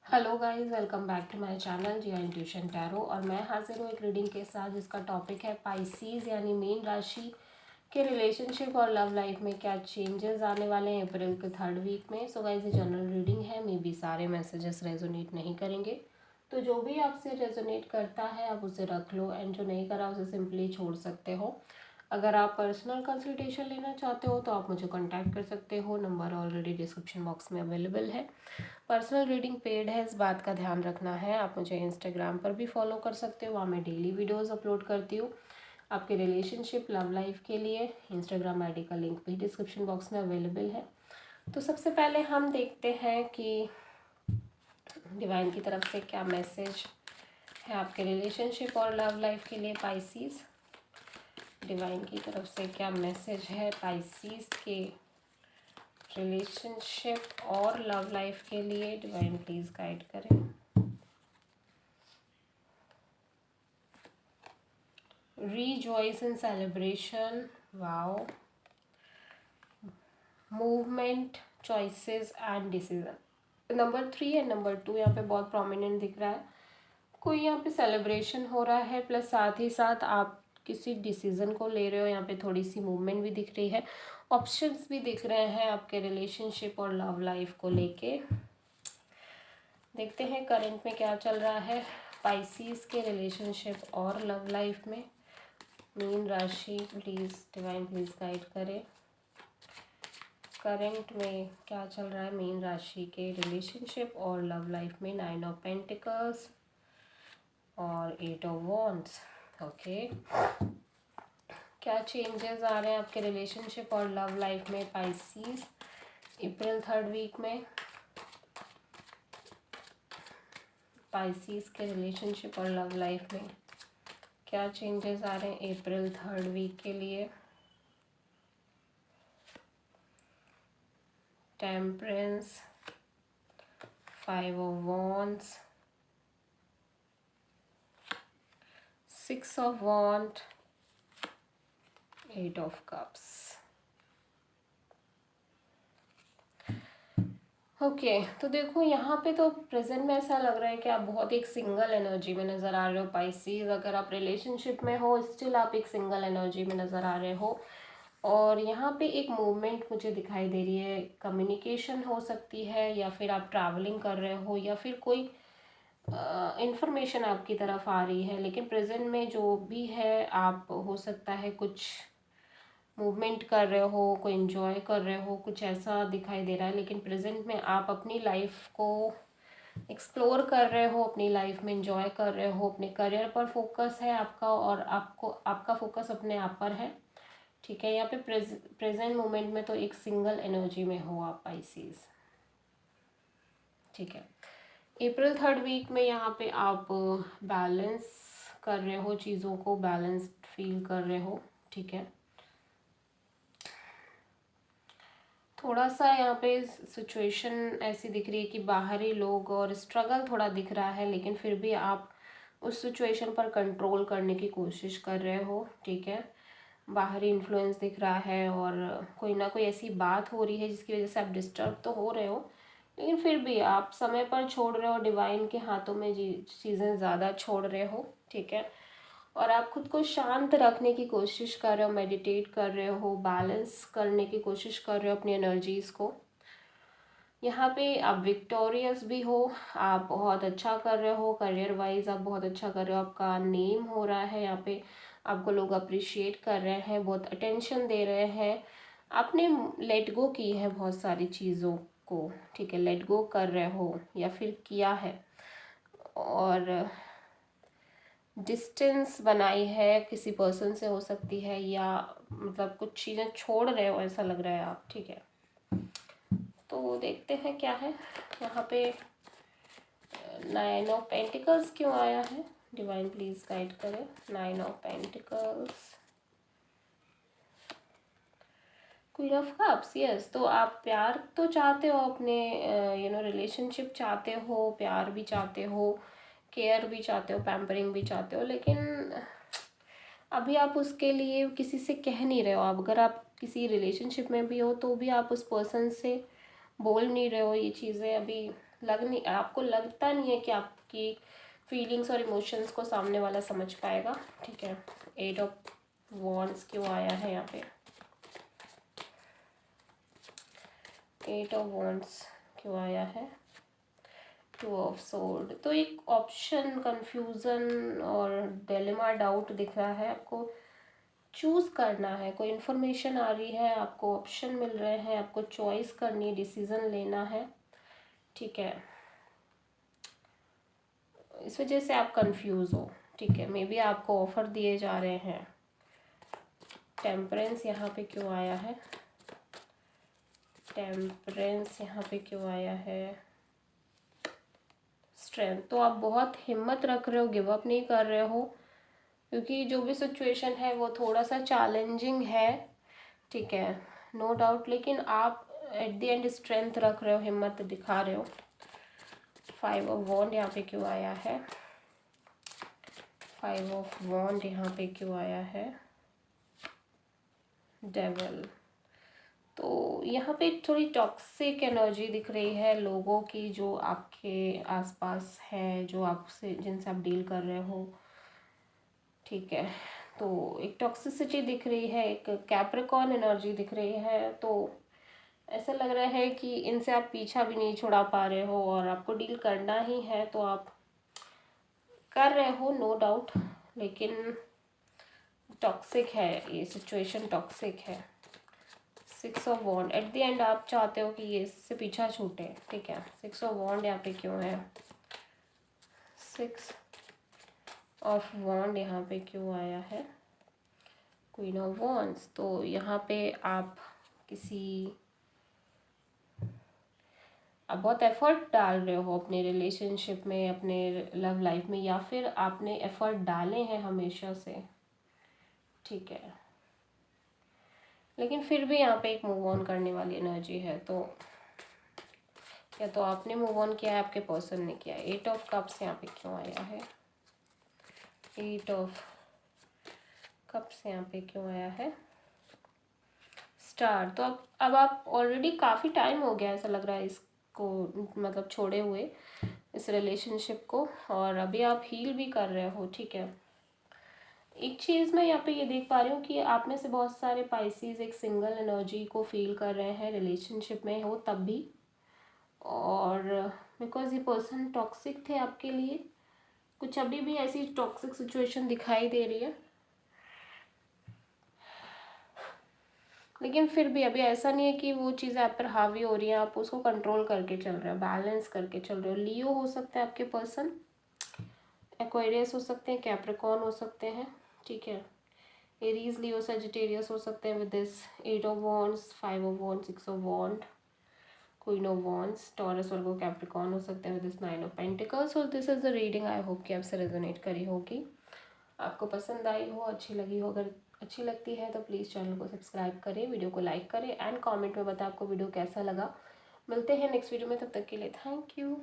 Hello guys, welcome back to my channel Jiya intuition tarot. और मैं हाजिर हूँ एक रीडिंग के साथ जिसका टॉपिक है पाइसीज यानी मीन राशि के रिलेशनशिप और लव लाइफ में क्या चेंजेस आने वाले हैं अप्रैल के 3rd वीक में। सो गाइस, ये जनरल रीडिंग है, मे बी सारे मैसेजेस रेजोनेट नहीं करेंगे, तो जो भी आपसे रेजोनेट करता है आप उसे रख लो, एंड जो नहीं करा उसे सिंपली छोड़ सकते हो। अगर आप पर्सनल कंसल्टेशन लेना चाहते हो तो आप मुझे कांटेक्ट कर सकते हो, नंबर ऑलरेडी डिस्क्रिप्शन बॉक्स में अवेलेबल है। पर्सनल रीडिंग पेड है, इस बात का ध्यान रखना है। आप मुझे इंस्टाग्राम पर भी फॉलो कर सकते हो, वहाँ मैं डेली वीडियोस अपलोड करती हूँ आपके रिलेशनशिप लव लाइफ के लिए। इंस्टाग्राम आईडी का लिंक भी डिस्क्रिप्शन बॉक्स में अवेलेबल है। तो सबसे पहले हम देखते हैं कि डिवाइन की तरफ से क्या मैसेज है आपके रिलेशनशिप और लव लाइफ के लिए पाइसीज। डिवाइन की तरफ से क्या मैसेज है पाइसीज के रिलेशनशिप और लव लाइफ के लिए। डिवाइन प्लीज गाइड करें। Rejoice in celebration, wow, movement, choices and decision। Number 3 and number 2 यहाँ पे बहुत प्रोमिनेंट दिख रहा है। कोई यहाँ पे सेलिब्रेशन हो रहा है, प्लस साथ ही साथ आप किसी डिसीजन को ले रहे हो। यहाँ पे थोड़ी सी मूवमेंट भी दिख रही है, ऑप्शंस भी दिख रहे हैं आपके रिलेशनशिप और लव लाइफ को लेके। देखते हैं करंट में क्या चल रहा है पाइसीज के रिलेशनशिप और लव लाइफ में। मीन राशि प्लीज, डिवाइन प्लीज गाइड करें। करंट में क्या चल रहा है मीन राशि के रिलेशनशिप और लव लाइफ में। 9 ऑफ पेंटिकल्स और 8 ऑफ वॉन्ड्स। ओके, क्या चेंजेस आ रहे हैं आपके रिलेशनशिप और लव लाइफ में पाइसीज अप्रैल 3rd वीक में। पाइसीज के रिलेशनशिप और लव लाइफ में क्या चेंजेस आ रहे हैं अप्रैल 3rd वीक के लिए। Temperance, 5 of wands, 6 of wand, 8 of cups. Okay, तो देखो यहाँ पे तो प्रेजेंट में ऐसा लग रहा है कि आप बहुत एक सिंगल एनर्जी में नज़र आ रहे हो पाइसीज। अगर आप रिलेशनशिप में हो स्टिल आप एक सिंगल एनर्जी में नज़र आ रहे हो। और यहाँ पे एक मूवमेंट मुझे दिखाई दे रही है, कम्युनिकेशन हो सकती है, या फिर आप ट्रैवलिंग कर रहे हो, या फिर कोई इंफॉर्मेशन आपकी तरफ आ रही है। लेकिन प्रेजेंट में जो भी है, आप हो सकता है कुछ मूवमेंट कर रहे हो, कोई इन्जॉय कर रहे हो, कुछ ऐसा दिखाई दे रहा है। लेकिन प्रेजेंट में आप अपनी लाइफ को एक्सप्लोर कर रहे हो, अपनी लाइफ में इंजॉय कर रहे हो, अपने करियर पर फोकस है आपका, और आपका फोकस अपने आप पर है। ठीक है, यहाँ पे प्रेजेंट मोमेंट में तो एक सिंगल एनर्जी में हो आप पाइसीज। ठीक है, अप्रैल 3rd वीक में यहाँ पे आप बैलेंस कर रहे हो, चीज़ों को बैलेंस्ड फील कर रहे हो। ठीक है, थोड़ा सा यहाँ पे सिचुएशन ऐसी दिख रही है कि बाहरी लोग और स्ट्रगल थोड़ा दिख रहा है, लेकिन फिर भी आप उस सिचुएशन पर कंट्रोल करने की कोशिश कर रहे हो। ठीक है, बाहरी इन्फ्लुएंस दिख रहा है और कोई ना कोई ऐसी बात हो रही है जिसकी वजह से आप डिस्टर्ब तो हो रहे हो, लेकिन फिर भी आप समय पर छोड़ रहे हो, डिवाइन के हाथों में चीज़ें ज़्यादा छोड़ रहे हो। ठीक है, और आप खुद को शांत रखने की कोशिश कर रहे हो, मेडिटेट कर रहे हो, बैलेंस करने की कोशिश कर रहे हो अपनी एनर्जीज़ को। यहाँ पे आप विक्टोरियस भी हो, आप बहुत अच्छा कर रहे हो, करियर वाइज आप बहुत अच्छा कर रहे हो, आपका नेम हो रहा है यहाँ पे, आपको लोग अप्रिशिएट कर रहे हैं, बहुत अटेंशन दे रहे हैं। आपने लेट गो की है बहुत सारी चीज़ों को। ठीक है, लेट गो कर रहे हो या फिर किया है, और डिस्टेंस बनाई है किसी पर्सन से हो सकती है, या मतलब कुछ चीज़ें छोड़ रहे हो ऐसा लग रहा है आप। ठीक है, तो देखते हैं क्या है यहाँ पे। 9 ऑफ पेंटिकल्स क्यों आया है, डिवाइन प्लीज गाइड करें। 9 of pentacles, queen of cups. Yes, तो आप प्यार तो चाहते हो अपने, रिलेशनशिप चाहते हो, प्यार भी चाहते हो, केयर भी चाहते हो, पैम्परिंग भी चाहते हो, लेकिन अभी आप उसके लिए किसी से कह नहीं रहे हो। अब अगर आप किसी रिलेशनशिप में भी हो तो भी आप उस पर्सन से बोल नहीं रहे हो ये चीज़ें अभी। आपको लगता नहीं है कि आपकी फीलिंग्स और इमोशंस को सामने वाला समझ पाएगा, ठीक है। 8 ऑफ वॉन्ड्स क्यों आया है यहाँ पे? 8 ऑफ वॉन्ड्स क्यों आया है? 2 ऑफ सोर्ड। तो एक ऑप्शन, कंफ्यूजन और डिलेमा, डाउट दिख रहा है आपको। चूज़ करना है, कोई इन्फॉर्मेशन आ रही है, आपको ऑप्शन मिल रहे हैं, आपको चॉइस करनी है, डिसीज़न लेना है, ठीक है। इस वजह से आप कंफ्यूज हो, ठीक है। मे बी आपको ऑफर दिए जा रहे हैं। टेम्परेंस यहाँ पे क्यों आया है? टेम्परेंस यहाँ पे क्यों आया है? स्ट्रेंथ। तो आप बहुत हिम्मत रख रहे हो, गिव अप नहीं कर रहे हो, क्योंकि जो भी सिचुएशन है वो थोड़ा सा चैलेंजिंग है, ठीक है, नो डाउट। लेकिन आप एट द एंड स्ट्रेंथ रख रहे हो, हिम्मत दिखा रहे हो। 5 ऑफ वॉन्ड यहाँ पे क्यों आया है? 5 ऑफ वॉन्ड यहाँ पे क्यों आया है? डेविल। तो यहाँ पे थोड़ी टॉक्सिक एनर्जी दिख रही है लोगों की, जो आपके आसपास है, जो आपसे, जिनसे आप डील कर रहे हो, ठीक है। तो एक टॉक्सिसिटी दिख रही है, एक कैप्रिकॉर्न एनर्जी दिख रही है। तो ऐसा लग रहा है कि इनसे आप पीछा भी नहीं छुड़ा पा रहे हो और आपको डील करना ही है, तो आप कर रहे हो, नो डाउट। लेकिन टॉक्सिक है ये सिचुएशन, टॉक्सिक है। 6 of wand, at the end आप चाहते हो कि ये इससे पीछा छूटे, ठीक है। 6 ऑफ वॉन्ड यहाँ पे क्यों है? 6 ऑफ वॉन्ड यहाँ पे क्यों आया है? Queen of wands. तो यहाँ पे आप बहुत एफर्ट डाल रहे हो अपने रिलेशनशिप में, अपने लव लाइफ में, या फिर आपने एफर्ट डाले हैं हमेशा से, ठीक है। लेकिन फिर भी यहाँ पे एक मूव ऑन करने वाली एनर्जी है। तो या तो आपने मूव ऑन किया है, आपके पर्सन ने किया है। 8 ऑफ कप्स यहाँ पे क्यों आया है? 8 ऑफ कप्स यहाँ पे क्यों आया है? स्टार। तो अब आप ऑलरेडी काफ़ी टाइम हो गया ऐसा लग रहा है इसको, मतलब छोड़े हुए इस रिलेशनशिप को, और अभी आप हील भी कर रहे हो, ठीक है। एक चीज़ मैं यहाँ पे ये देख पा रही हूँ कि आप में से बहुत सारे पाइसीज एक सिंगल एनर्जी को फील कर रहे हैं, रिलेशनशिप में हो तब भी, और बिकॉज ये पर्सन टॉक्सिक थे आपके लिए, कुछ अभी भी ऐसी टॉक्सिक सिचुएशन दिखाई दे रही है। लेकिन फिर भी अभी ऐसा नहीं है कि वो चीज़ें आप पर हावी हो रही हैं, आप उसको कंट्रोल करके चल रहे हो, बैलेंस करके चल रहे हो। लियो हो सकता है आपके पर्सन, एक्वेरियस हो सकते हैं, कैप्रिकॉर्न हो सकते हैं, ठीक है। एरीज, लियो, सजिटेरियस हो सकते हैं with this 8 of wands, 5 of wand, 6 of wand, queen of wands. Taurus, Virgo, Capricorn हो सकते हैं विद दिस 9 ऑफ पेंटिकल्स। और this is the reading. I hope कि आपसे रेजोनेट करी होगी, आपको पसंद आई हो, अच्छी लगी हो। अगर अच्छी लगती है तो प्लीज़ चैनल को सब्सक्राइब करें, वीडियो को लाइक करें एंड कमेंट में बताएं आपको वीडियो कैसा लगा। मिलते हैं नेक्स्ट वीडियो में, तब तक के लिए थैंक यू।